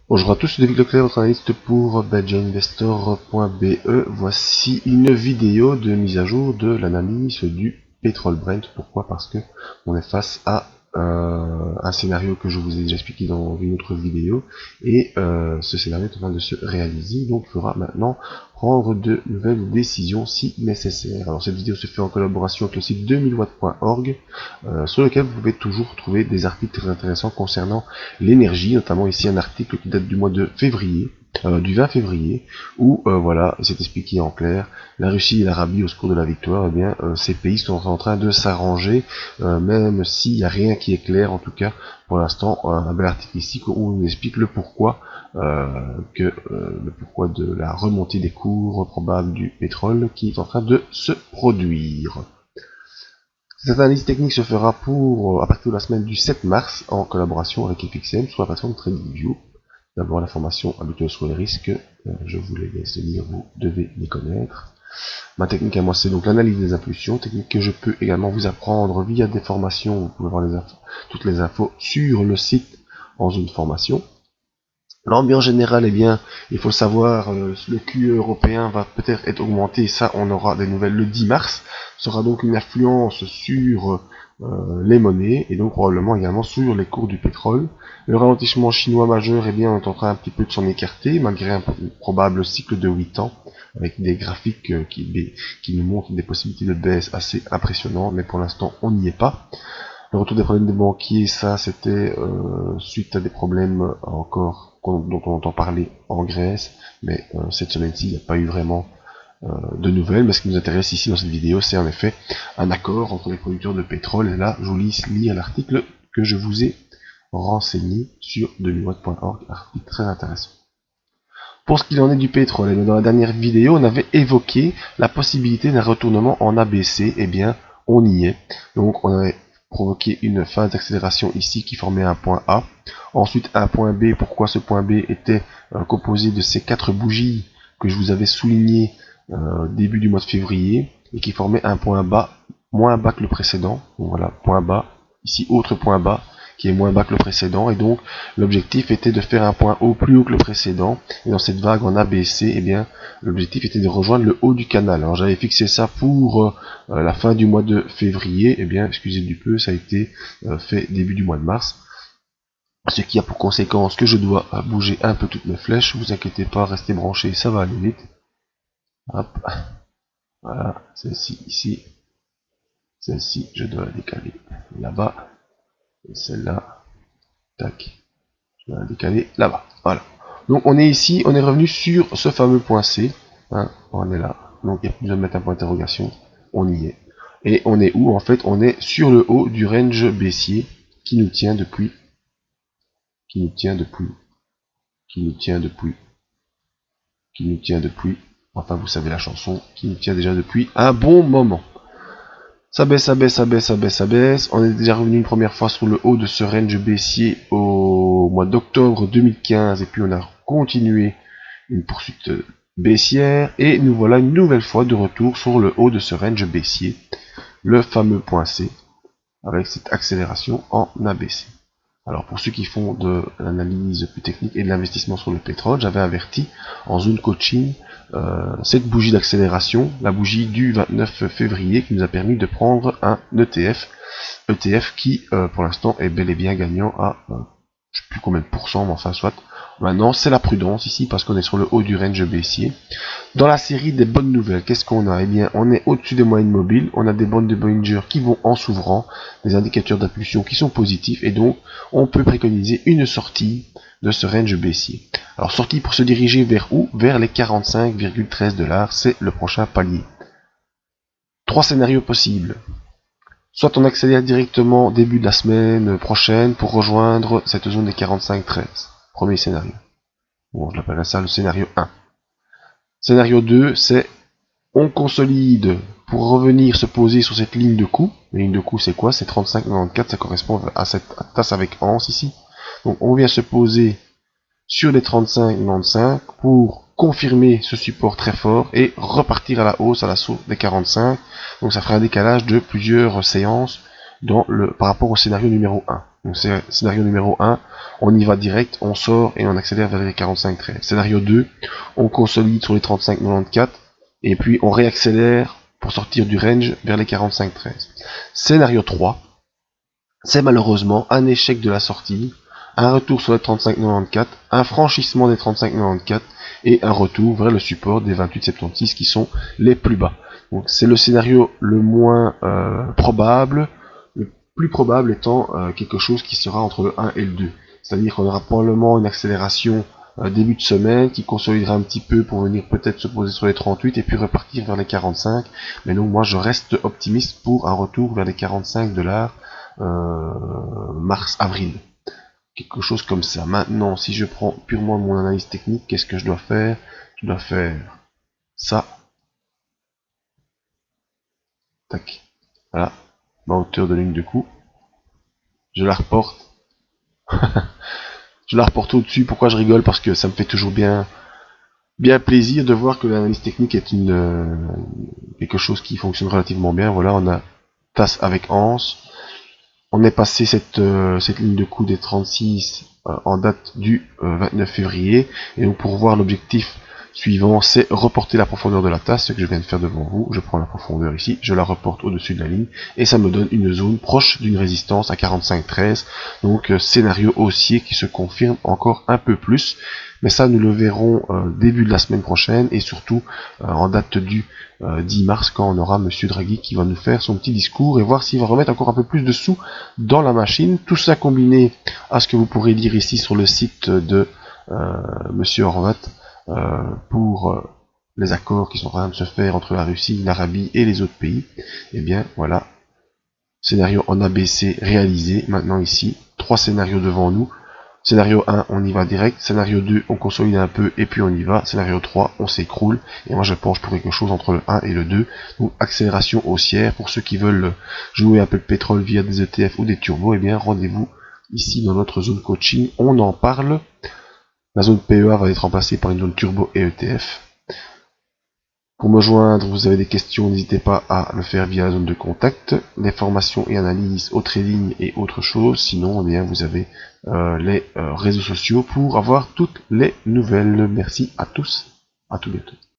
Bonjour à tous, c'est David Leclerc, votre analyste pour badgeinvestor.be. Voici une vidéo de mise à jour de l'analyse du pétrole Brent. Pourquoi? Parce que on est face à un scénario que je vous ai déjà expliqué dans une autre vidéo, et ce scénario est en train de se réaliser, donc il faudra maintenant prendre de nouvelles décisions si nécessaire. Alors cette vidéo se fait en collaboration avec le site 2000watts.org, sur lequel vous pouvez toujours trouver des articles très intéressants concernant l'énergie, notamment ici un article qui date du mois de février, du 20 février, où voilà, c'est expliqué en clair, la Russie et l'Arabie au secours de la victoire, eh bien, ces pays sont en train de s'arranger, même s'il n'y a rien qui est clair, en tout cas, pour l'instant, un bel article ici où on nous explique le pourquoi, le pourquoi de la remontée des cours probables du pétrole qui est en train de se produire. Cette analyse technique se fera à partir de la semaine du 7 mars en collaboration avec FXM sur la plateforme TradingView. D'abord l'information habituelle sur les risques, je vous les laisse lire, vous devez les connaître. Ma technique à moi c'est donc l'analyse des impulsions, technique que je peux également vous apprendre via des formations, vous pouvez voir toutes les infos sur le site en zone formation. L'ambiance générale, eh bien, il faut le savoir, le QE européen va peut-être être augmenté, ça on aura des nouvelles le 10 mars, ce sera donc une influence sur les monnaies, et donc probablement également sur les cours du pétrole. Le ralentissement chinois majeur, eh bien, on est en train un petit peu de s'en écarter, malgré un probable cycle de 8 ans, avec des graphiques qui nous montrent des possibilités de baisse assez impressionnantes, mais pour l'instant on n'y est pas. Le retour des problèmes des banquiers, ça c'était suite à des problèmes encore dont on entend parler en Grèce, mais cette semaine-ci il n'y a pas eu vraiment de nouvelles, mais ce qui nous intéresse ici dans cette vidéo c'est en effet un accord entre les producteurs de pétrole, et là je vous laisse lire l'article que je vous ai renseigné sur 2000watts.org, article très intéressant. Pour ce qu'il en est du pétrole, dans la dernière vidéo on avait évoqué la possibilité d'un retournement en ABC, et bien on y est, donc on avait provoquer une phase d'accélération ici qui formait un point A, ensuite un point B. Pourquoi ce point B était composé de ces 4 bougies que je vous avais souligné début du mois de février, et qui formait un point bas, moins bas que le précédent. Donc voilà, point bas, ici autre point bas qui est moins bas que le précédent, et donc l'objectif était de faire un point haut plus haut que le précédent, et dans cette vague en ABC, eh bien l'objectif était de rejoindre le haut du canal. Alors j'avais fixé ça pour la fin du mois de février, eh bien excusez du peu, ça a été fait début du mois de mars, ce qui a pour conséquence que je dois bouger un peu toutes mes flèches. Vous inquiétez pas, restez branchés, ça va aller vite. Hop, voilà, celle-ci ici, celle-ci je dois la décaler là-bas, et celle-là, tac, je dois la décaler là-bas, voilà. Donc on est ici, on est revenu sur ce fameux point C, hein, on est là, donc il n'y a plus besoin de mettre un point d'interrogation, on y est. Et on est où? En fait, on est sur le haut du range baissier qui nous tient depuis, enfin vous savez la chanson, qui nous tient déjà depuis un bon moment. Ça baisse, ça baisse, ça baisse, ça baisse, ça baisse. On est déjà revenu une première fois sur le haut de ce range baissier au mois d'octobre 2015, et puis on a continué une poursuite baissière, et nous voilà une nouvelle fois de retour sur le haut de ce range baissier, le fameux point C, avec cette accélération en ABC. Alors pour ceux qui font de l'analyse plus technique et de l'investissement sur le pétrole, j'avais averti en zone coaching cette bougie d'accélération, la bougie du 29 février, qui nous a permis de prendre un ETF qui pour l'instant est bel et bien gagnant à je sais plus combien de pourcents, mais enfin soit. Maintenant c'est la prudence ici parce qu'on est sur le haut du range baissier. Dans la série des bonnes nouvelles, qu'est-ce qu'on a? Eh bien, on est au-dessus des moyennes mobiles, on a des bandes de Bollinger qui vont en s'ouvrant, des indicateurs d'impulsion qui sont positifs, et donc on peut préconiser une sortie de ce range baissier. Alors sortie pour se diriger vers où? Vers les 45,13 $, c'est le prochain palier. 3 scénarios possibles. Soit on accélère directement début de la semaine prochaine pour rejoindre cette zone des 45,13. Premier scénario. Bon, je l'appellerai ça le scénario 1. Scénario 2, c'est on consolide pour revenir se poser sur cette ligne de coup. La ligne de coup c'est quoi? C'est 35,94, ça correspond à cette tasse avec anse ici. Donc on vient se poser sur les 35,95 pour confirmer ce support très fort et repartir à la hausse à l'assaut des 45. Donc ça fera un décalage de plusieurs séances par rapport au scénario numéro 1. Donc c'est scénario numéro 1, on y va direct, on sort et on accélère vers les 45-13. Scénario 2, on consolide sur les 35-94 et puis on réaccélère pour sortir du range vers les 45-13. Scénario 3, c'est malheureusement un échec de la sortie, un retour sur les 35-94, un franchissement des 35-94 et un retour vers le support des 28-76 qui sont les plus bas. Donc c'est le scénario le moins probable, le plus probable étant quelque chose qui sera entre le 1 et le 2. C'est-à-dire qu'on aura probablement une accélération début de semaine qui consolidera un petit peu pour venir peut-être se poser sur les 38 et puis repartir vers les 45. Mais donc moi je reste optimiste pour un retour vers les 45 $, mars-avril. Quelque chose comme ça. Maintenant, si je prends purement mon analyse technique, qu'est-ce que je dois faire? Je dois faire ça. Tac. Voilà. Ma hauteur de ligne de coup. Je la reporte. Je la reporte au-dessus. Pourquoi je rigole? Parce que ça me fait toujours bien plaisir de voir que l'analyse technique est quelque chose qui fonctionne relativement bien. Voilà, on a tasse avec anse. On est passé cette ligne de coup des 36 en date du 29 février. Et donc pour voir l'objectif suivant, c'est reporter la profondeur de la tasse, ce que je viens de faire devant vous. Je prends la profondeur ici, je la reporte au-dessus de la ligne, et ça me donne une zone proche d'une résistance à 45-13. Donc scénario haussier qui se confirme encore un peu plus. Mais ça, nous le verrons début de la semaine prochaine, et surtout en date du 10 mars, quand on aura Monsieur Draghi qui va nous faire son petit discours et voir s'il va remettre encore un peu plus de sous dans la machine. Tout ça combiné à ce que vous pourrez lire ici sur le site de Monsieur Horvat pour les accords qui sont en train de se faire entre la Russie, l'Arabie et les autres pays. Et bien voilà, scénario en ABC réalisé. Maintenant ici, 3 scénarios devant nous. Scénario 1, on y va direct. Scénario 2, on consolide un peu et puis on y va. Scénario 3, on s'écroule. Et moi, je penche pour quelque chose entre le 1 et le 2. Donc, accélération haussière. Pour ceux qui veulent jouer un peu de pétrole via des ETF ou des turbos, eh bien, rendez-vous ici dans notre zone coaching. On en parle. La zone PEA va être remplacée par une zone turbo et ETF. Pour me joindre, vous avez des questions, n'hésitez pas à le faire via la zone de contact. Les formations et analyses au trading et autre chose. Sinon, eh bien, vous avez les réseaux sociaux pour avoir toutes les nouvelles. Merci à tous, à tout bientôt.